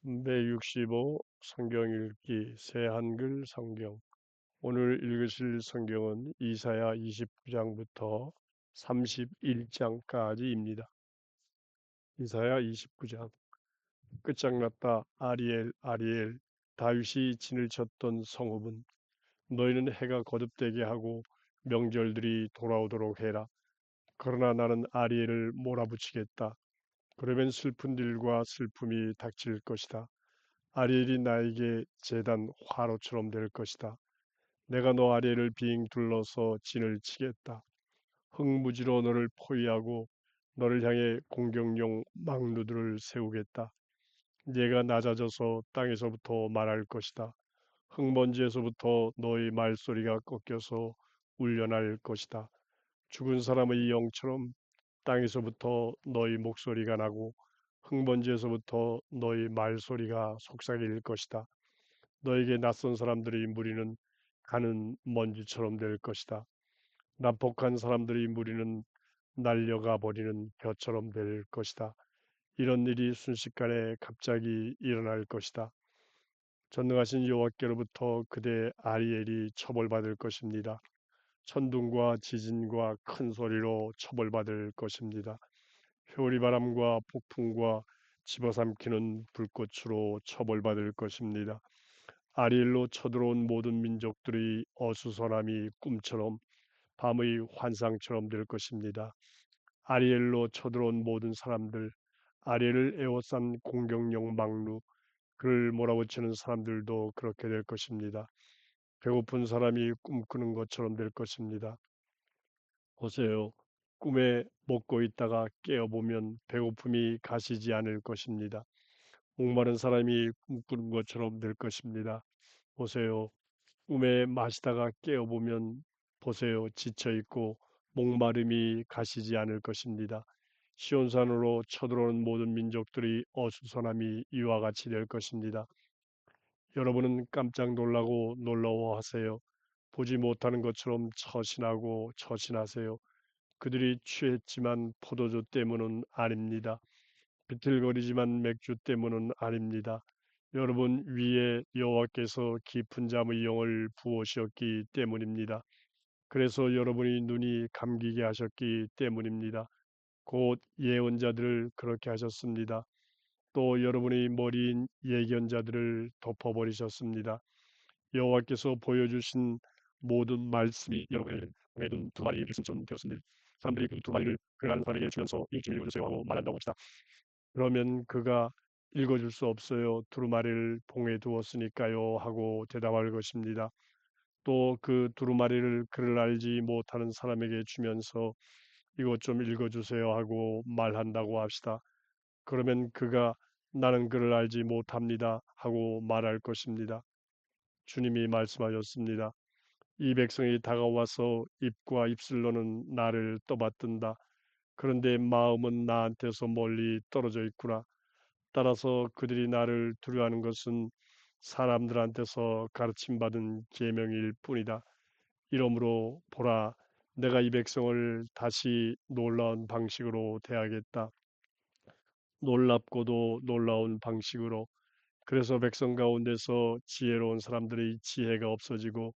365 성경 읽기 새 한글 성경. 오늘 읽으실 성경은 이사야 29장부터 31장까지입니다. 이사야 29장. 끝장났다. 아리엘, 아리엘. 다윗이 진을 쳤던 성읍은 너희는 해가 거듭되게 하고 명절들이 돌아오도록 해라. 그러나 나는 아리엘을 몰아붙이겠다. 그러면 슬픈 일과 슬픔이 닥칠 것이다. 아리엘이 나에게 제단 화로처럼 될 것이다. 내가 너 아리엘을 빙 둘러서 진을 치겠다. 흙무지로 너를 포위하고 너를 향해 공격용 망루들을 세우겠다. 네가 낮아져서 땅에서부터 말할 것이다. 흙먼지에서부터 너의 말소리가 꺾여서 울려날 것이다. 죽은 사람의 영처럼 땅에서부터 너의 목소리가 나고 흙먼지에서부터 너의 말소리가 속삭일 것이다. 너에게 낯선 사람들의 무리는 가는 먼지처럼 될 것이다. 난폭한 사람들의 무리는 날려가 버리는 벼처럼 될 것이다. 이런 일이 순식간에 갑자기 일어날 것이다. 전능하신 여호와께로부터 그대 아리엘이 처벌받을 것입니다. 천둥과 지진과 큰 소리로 처벌받을 것입니다. 회오리바람과 폭풍과 집어삼키는 불꽃으로 처벌받을 것입니다. 아리엘로 쳐들어온 모든 민족들의 어수선함이 꿈처럼 밤의 환상처럼 될 것입니다. 아리엘로 쳐들어온 모든 사람들, 아리엘을 에워싼 공격용 망루, 그를 몰아붙이는 사람들도 그렇게 될 것입니다. 배고픈 사람이 꿈꾸는 것처럼 될 것입니다. 보세요. 꿈에 먹고 있다가 깨어보면 배고픔이 가시지 않을 것입니다. 목마른 사람이 꿈꾸는 것처럼 될 것입니다. 보세요. 꿈에 마시다가 깨어보면 보세요. 지쳐있고 목마름이 가시지 않을 것입니다. 시온산으로 쳐들어오는 모든 민족들이 어수선함이 이와 같이 될 것입니다. 여러분은 깜짝 놀라고 놀라워하세요. 보지 못하는 것처럼 처신하고 처신하세요. 그들이 취했지만 포도주 때문은 아닙니다. 비틀거리지만 맥주 때문은 아닙니다. 여러분 위에 여호와께서 깊은 잠의 영을 부으셨기 때문입니다. 그래서 여러분의 눈이 감기게 하셨기 때문입니다. 곧 예언자들을 그렇게 하셨습니다. 또 여러분의 머리인 예견자들을 덮어버리셨습니다. 여호와께서 보여주신 모든 말씀이 여러분의 눈 두 마리 일승처럼 되었습니다. 사람들이 그 두 마리를 그러한 사람에게 주면서 읽기 읽어주세요 하고 말한다고 합시다. 그러면 그가 읽어줄 수 없어요. 두루마리를 봉에 두었으니까요 하고 대답할 것입니다. 또 그 두루마리를 글을 알지 못하는 사람에게 주면서 이것 좀 읽어주세요 하고 말한다고 합시다. 그러면 그가 나는 글을 알지 못합니다 하고 말할 것입니다. 주님이 말씀하셨습니다. 이 백성이 다가와서 입과 입술로는 나를 떠받든다. 그런데 마음은 나한테서 멀리 떨어져 있구나. 따라서 그들이 나를 두려워하는 것은 사람들한테서 가르침받은 계명일 뿐이다. 이러므로 보라, 내가 이 백성을 다시 놀라운 방식으로 대하겠다. 놀랍고도 놀라운 방식으로. 그래서 백성 가운데서 지혜로운 사람들의 지혜가 없어지고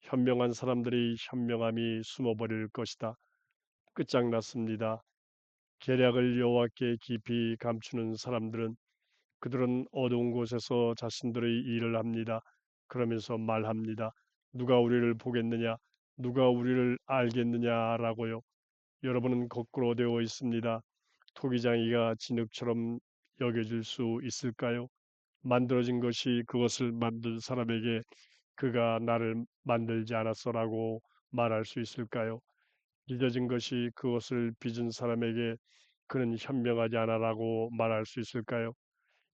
현명한 사람들의 현명함이 숨어버릴 것이다. 끝장났습니다. 계략을 여호와께 깊이 감추는 사람들은 그들은 어두운 곳에서 자신들의 일을 합니다. 그러면서 말합니다. 누가 우리를 보겠느냐? 누가 우리를 알겠느냐라고요. 여러분은 거꾸로 되어 있습니다. 토기장이가 진흙처럼 여겨질 수 있을까요? 만들어진 것이 그것을 만든 사람에게 그가 나를 만들지 않았어라고 말할 수 있을까요? 빚어진 것이 그것을 빚은 사람에게 그는 현명하지 않아라고 말할 수 있을까요?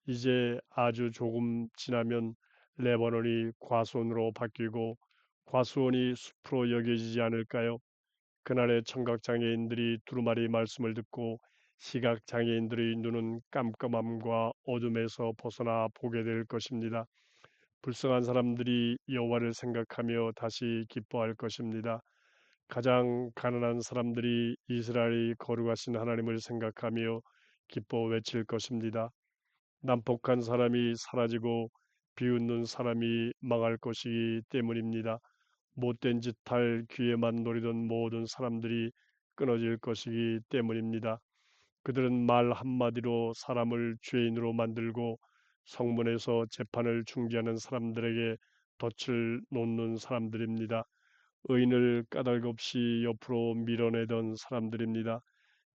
이제 아주 조금 지나면 레바논이 과수원으로 바뀌고 과수원이 숲으로 여겨지지 않을까요? 그날의 청각장애인들이 두루마리 말씀을 듣고 시각장애인들의 눈은 깜깜함과 어둠에서 벗어나 보게 될 것입니다. 불쌍한 사람들이 여호와를 생각하며 다시 기뻐할 것입니다. 가장 가난한 사람들이 이스라엘이 거룩하신 하나님을 생각하며 기뻐 외칠 것입니다. 난폭한 사람이 사라지고 비웃는 사람이 망할 것이기 때문입니다. 못된 짓 할 기회만 노리던 모든 사람들이 끊어질 것이기 때문입니다. 그들은 말 한마디로 사람을 죄인으로 만들고 성문에서 재판을 중지하는 사람들에게 덫을 놓는 사람들입니다. 의인을 까닭 없이 옆으로 밀어내던 사람들입니다.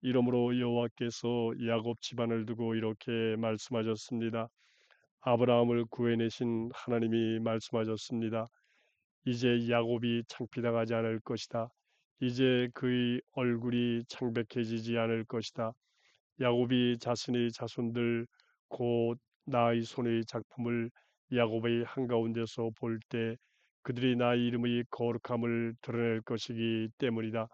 이러므로 여호와께서 야곱 집안을 두고 이렇게 말씀하셨습니다. 아브라함을 구해내신 하나님이 말씀하셨습니다. 이제 야곱이 창피당하지 않을 것이다. 이제 그의 얼굴이 창백해지지 않을 것이다. 야곱이 자신의 자손들 곧 나의 손의 작품을 야곱의 한가운데서 볼 때 그들이 나의 이름의 거룩함을 드러낼 것이기 때문이다.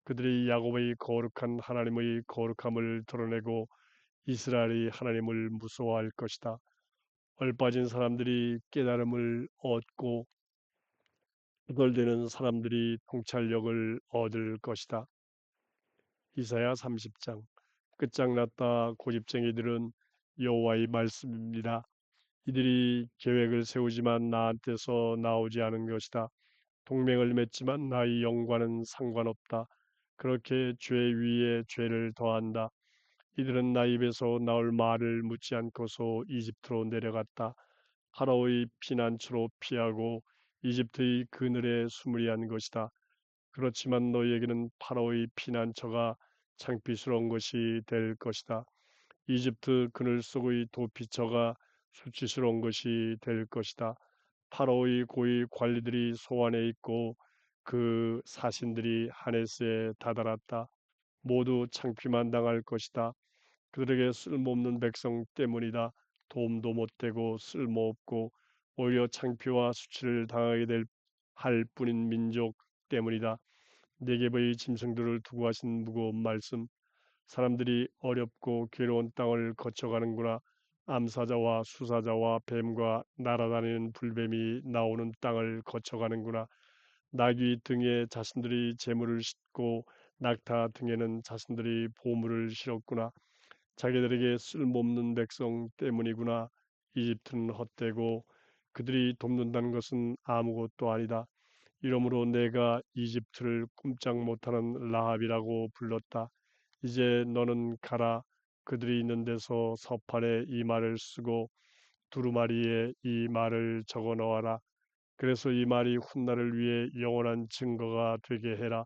그들이 야곱의 거룩한 하나님의 거룩함을 드러내고 이스라엘의 하나님을 무서워할 것이다. 얼빠진 사람들이 깨달음을 얻고 투덜대는 사람들이 통찰력을 얻을 것이다. 이사야 30장. 끝장났다 고집쟁이들은 여호와의 말씀입니다. 이들이 계획을 세우지만 나한테서 나오지 않은 것이다. 동맹을 맺지만 나의 영과는 상관없다. 그렇게 죄 위에 죄를 더한다. 이들은 나 입에서 나올 말을 묻지 않고서 이집트로 내려갔다. 파라오의 피난처로 피하고 이집트의 그늘에 숨으려 한 것이다. 그렇지만 너희에게는 파라오의 피난처가 창피스러운 것이 될 것이다. 이집트 그늘 속의 도피처가 수치스러운 것이 될 것이다. 파라오의 고위 관리들이 소환해 있고 그 사신들이 하네스에 다다랐다. 모두 창피만 당할 것이다. 그들에게 쓸모없는 백성 때문이다. 도움도 못되고 쓸모없고 오히려 창피와 수치를 당하게 할 뿐인 민족 때문이다. 네겝의 짐승들을 두고 하신 무거운 말씀. 사람들이 어렵고 괴로운 땅을 거쳐가는구나. 암사자와 수사자와 뱀과 날아다니는 불뱀이 나오는 땅을 거쳐가는구나. 나귀 등에 자신들이 재물을 싣고 낙타 등에는 자신들이 보물을 실었구나. 자기들에게 쓸모없는 백성 때문이구나. 이집트는 헛되고 그들이 돕는다는 것은 아무것도 아니다. 이러므로 내가 이집트를 꼼짝 못하는 라합이라고 불렀다. 이제 너는 가라. 그들이 있는 데서 서판에 이 말을 쓰고 두루마리에 이 말을 적어 넣어라. 그래서 이 말이 훗날을 위해 영원한 증거가 되게 해라.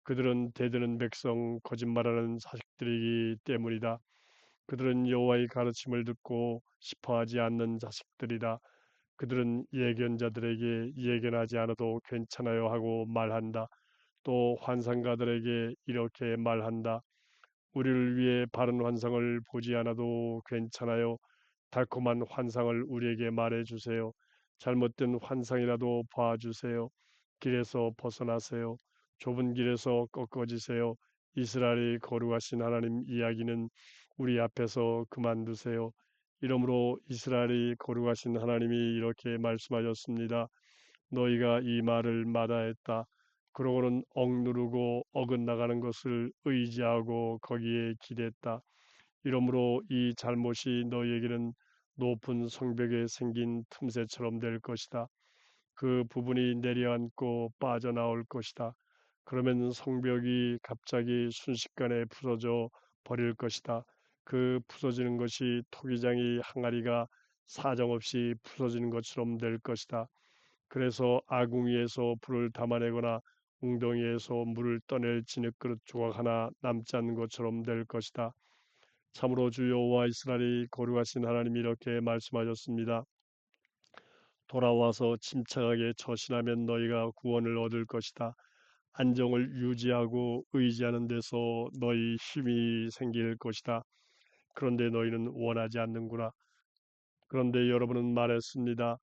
그들은 대드는 백성 거짓말하는 자식들이기 때문이다. 그들은 여호와의 가르침을 듣고 싶어하지 않는 자식들이다. 그들은 예견자들에게 예견하지 않아도 괜찮아요 하고 말한다. 또 환상가들에게 이렇게 말한다. 우리를 위해 바른 환상을 보지 않아도 괜찮아요. 달콤한 환상을 우리에게 말해 주세요. 잘못된 환상이라도 봐주세요. 길에서 벗어나세요. 좁은 길에서 꺾어지세요. 이스라엘이 거룩하신 하나님 이야기는 우리 앞에서 그만두세요. 이러므로 이스라엘이 거룩하신 하나님이 이렇게 말씀하셨습니다. 너희가 이 말을 마다했다. 그러고는 억누르고 어긋나가는 것을 의지하고 거기에 기댔다. 이러므로 이 잘못이 너희에게는 높은 성벽에 생긴 틈새처럼 될 것이다. 그 부분이 내려앉고 빠져나올 것이다. 그러면 성벽이 갑자기 순식간에 부서져 버릴 것이다. 그 부서지는 것이 토기장이 항아리가 사정없이 부서지는 것처럼 될 것이다. 그래서 아궁이에서 불을 담아내거나 웅덩이에서 물을 떠낼 진흙그릇 조각 하나 남지 않는 것처럼 될 것이다. 참으로 주 여호와 이스라엘이 거룩하신 하나님이 이렇게 말씀하셨습니다. 돌아와서 침착하게 처신하면 너희가 구원을 얻을 것이다. 안정을 유지하고 의지하는 데서 너희 힘이 생길 것이다. 그런데 너희는 원하지 않는구나. 그런데 여러분은 말했습니다.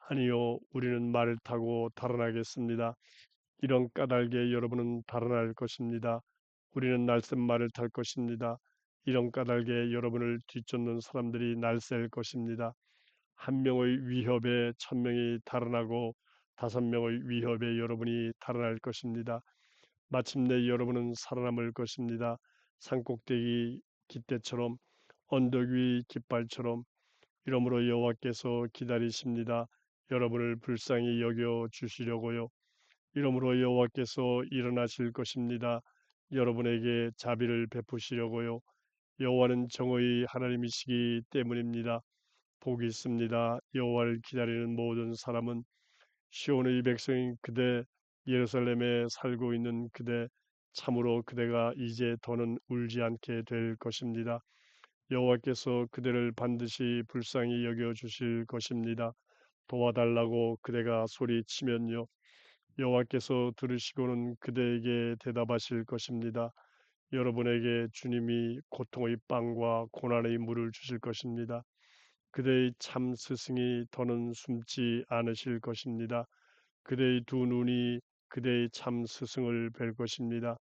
아니요, 우리는 말을 타고 달아나겠습니다. 이런 까닭에 여러분은 달아날 것입니다. 우리는 날쌘말을 탈 것입니다. 이런 까닭에 여러분을 뒤쫓는 사람들이 날쌘 것입니다. 한 명의 위협에 1,000명이 달아나고 5명의 위협에 여러분이 달아날 것입니다. 마침내 여러분은 살아남을 것입니다. 산꼭대기 깃대처럼 언덕 위 깃발처럼 이러므로 여호와께서 기다리십니다. 여러분을 불쌍히 여겨 주시려고요. 이러므로 여호와께서 일어나실 것입니다. 여러분에게 자비를 베푸시려고요. 여호와는 정의의 하나님이시기 때문입니다. 복이 있습니다. 여호와를 기다리는 모든 사람은. 시온의 백성인 그대, 예루살렘에 살고 있는 그대, 참으로 그대가 이제 더는 울지 않게 될 것입니다. 여호와께서 그대를 반드시 불쌍히 여겨 주실 것입니다. 도와달라고 그대가 소리치면요, 여호와께서 들으시고는 그대에게 대답하실 것입니다. 여러분에게 주님이 고통의 빵과 고난의 물을 주실 것입니다. 그대의 참 스승이 더는 숨지 않으실 것입니다. 그대의 두 눈이 그대의 참 스승을 뵐 것입니다.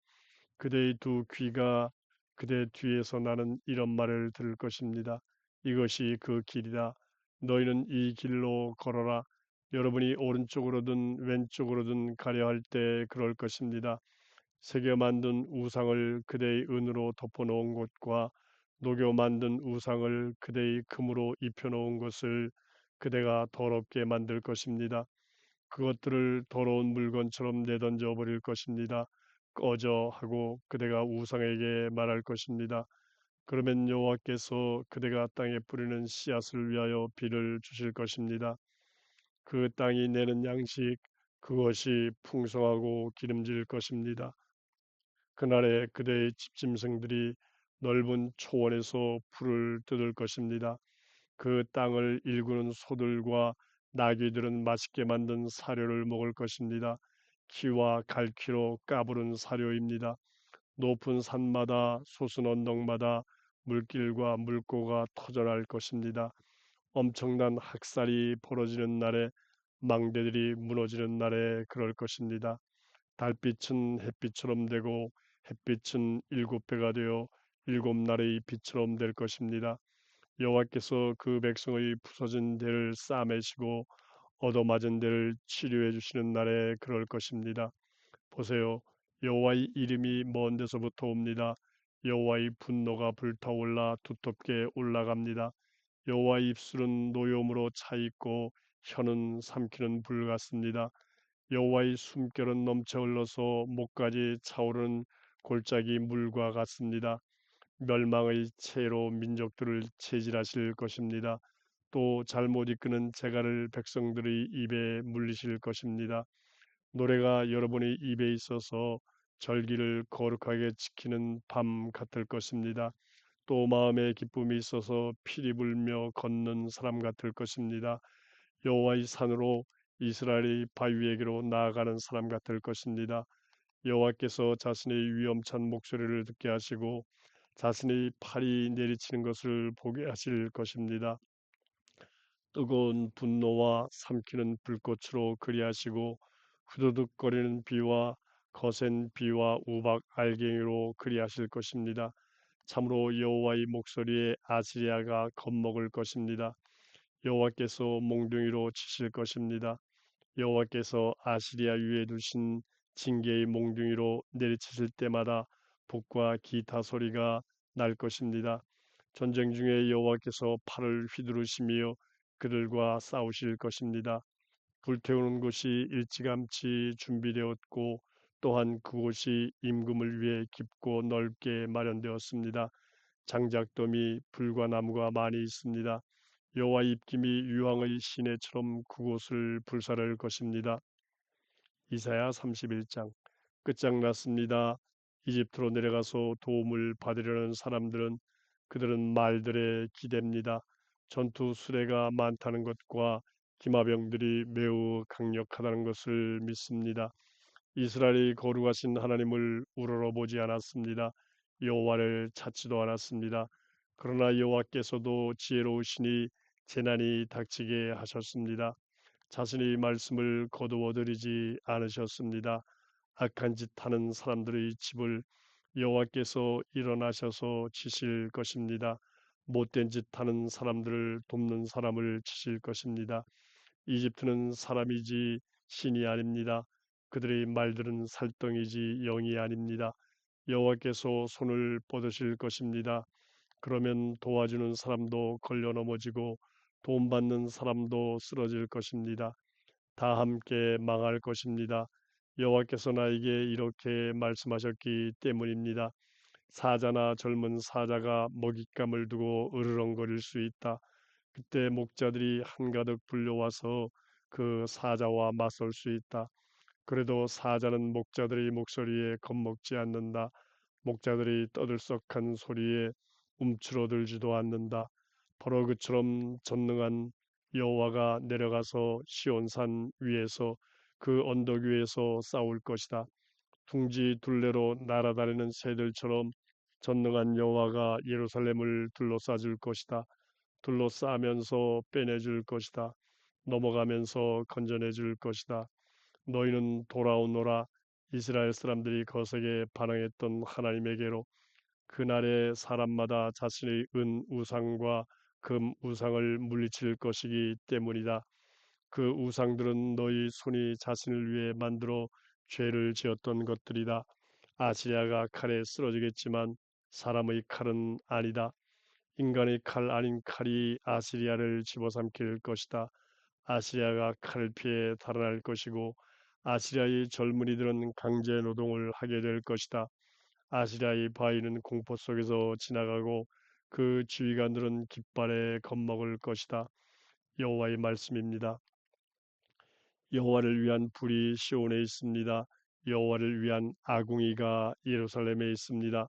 그대의 두 귀가 그대 뒤에서 나는 이런 말을 들을 것입니다. 이것이 그 길이다. 너희는 이 길로 걸어라. 여러분이 오른쪽으로든 왼쪽으로든 가려 할 때 그럴 것입니다. 새겨 만든 우상을 그대의 은으로 덮어놓은 곳과 녹여 만든 우상을 그대의 금으로 입혀놓은 것을 그대가 더럽게 만들 것입니다. 그것들을 더러운 물건처럼 내던져 버릴 것입니다. 꺼져 하고 그대가 우상에게 말할 것입니다. 그러면 여호와께서 그대가 땅에 뿌리는 씨앗을 위하여 비를 주실 것입니다. 그 땅이 내는 양식 그것이 풍성하고 기름질 것입니다. 그날에 그대의 집짐승들이 넓은 초원에서 풀을 뜯을 것입니다. 그 땅을 일구는 소들과 나귀들은 맛있게 만든 사료를 먹을 것입니다. 키와 갈퀴로 까부른 사료입니다. 높은 산마다 솟은 언덕마다 물길과 물고가 터져날 것입니다. 엄청난 학살이 벌어지는 날에 망대들이 무너지는 날에 그럴 것입니다. 달빛은 햇빛처럼 되고 햇빛은 일곱 배가 되어 일곱 날의 빛처럼 될 것입니다. 여호와께서 그 백성의 부서진 데를 싸매시고 얻어맞은 데를 치료해 주시는 날에 그럴 것입니다. 보세요. 여호와의 이름이 먼 데서부터 옵니다. 여호와의 분노가 불타올라 두텁게 올라갑니다. 여호와의 입술은 노염으로 차 있고 혀는 삼키는 불 같습니다. 여호와의 숨결은 넘쳐 흘러서 목까지 차오르는 골짜기 물과 같습니다. 멸망의 채로 민족들을 체질하실 것입니다. 또 잘못 이끄는 재갈을 백성들의 입에 물리실 것입니다. 노래가 여러분의 입에 있어서 절기를 거룩하게 지키는 밤 같을 것입니다. 또 마음에 기쁨이 있어서 피리 불며 걷는 사람 같을 것입니다. 여호와의 산으로 이스라엘의 바위에게로 나아가는 사람 같을 것입니다. 여호와께서 자신의 위엄찬 목소리를 듣게 하시고 자신의 팔이 내리치는 것을 보게 하실 것입니다. 뜨거운 분노와 삼키는 불꽃으로 그리하시고 후두둑거리는 비와 거센 비와 우박 알갱이로 그리하실 것입니다. 참으로 여호와의 목소리에 아시리아가 겁먹을 것입니다. 여호와께서 몽둥이로 치실 것입니다. 여호와께서 아시리아 위에 두신 징계의 몽둥이로 내리치실 때마다 북과 기타 소리가 날 것입니다. 전쟁 중에 여호와께서 팔을 휘두르시며 그들과 싸우실 것입니다. 불태우는 곳이 일찌감치 준비되었고 또한 그곳이 임금을 위해 깊고 넓게 마련되었습니다. 장작더미 불과 나무가 많이 있습니다. 여호와 입김이 유황의 시내처럼 그곳을 불사를 것입니다. 이사야 31장. 끝장났습니다. 이집트로 내려가서 도움을 받으려는 사람들은 그들은 말들의 기대입니다. 전투 수레가 많다는 것과 기마병들이 매우 강력하다는 것을 믿습니다. 이스라엘이 거룩하신 하나님을 우러러보지 않았습니다. 여호와를 찾지도 않았습니다. 그러나 여호와께서도 지혜로우시니 재난이 닥치게 하셨습니다. 자신의 말씀을 거두어들이지 않으셨습니다. 악한 짓 하는 사람들의 집을 여호와께서 일어나셔서 치실 것입니다. 못된 짓 하는 사람들을 돕는 사람을 치실 것입니다. 이집트는 사람이지 신이 아닙니다. 그들의 말들은 살덩이지 영이 아닙니다. 여호와께서 손을 뻗으실 것입니다. 그러면 도와주는 사람도 걸려 넘어지고 도움받는 사람도 쓰러질 것입니다. 다 함께 망할 것입니다. 여호와께서 나에게 이렇게 말씀하셨기 때문입니다. 사자나 젊은 사자가 먹잇감을 두고 으르렁거릴 수 있다. 그때 목자들이 한가득 불려와서 그 사자와 맞설 수 있다. 그래도 사자는 목자들의 목소리에 겁먹지 않는다. 목자들이 떠들썩한 소리에 움츠러들지도 않는다. 바로 그처럼 전능한 여호와가 내려가서 시온산 위에서 그 언덕 위에서 싸울 것이다. 둥지 둘레로 날아다니는 새들처럼 전능한 여호와가 예루살렘을 둘러싸줄 것이다. 둘러싸면서 빼내줄 것이다. 넘어가면서 건져내줄 것이다. 너희는 돌아오너라. 이스라엘 사람들이 거세게 반항했던 하나님에게로. 그날에 사람마다 자신의 은 우상과 금 우상을 물리칠 것이기 때문이다. 그 우상들은 너희 손이 자신을 위해 만들어 죄를 지었던 것들이다. 아시리아가 칼에 쓰러지겠지만 사람의 칼은 아니다. 인간의 칼 아닌 칼이 아시리아를 집어삼킬 것이다. 아시리아가 칼을 피해 달아날 것이고 아시리아의 젊은이들은 강제 노동을 하게 될 것이다. 아시리아의 바위는 공포 속에서 지나가고 그 지휘관들은 깃발에 겁먹을 것이다. 여호와의 말씀입니다. 여호와를 위한 불이 시온에 있습니다. 여호와를 위한 아궁이가 예루살렘에 있습니다.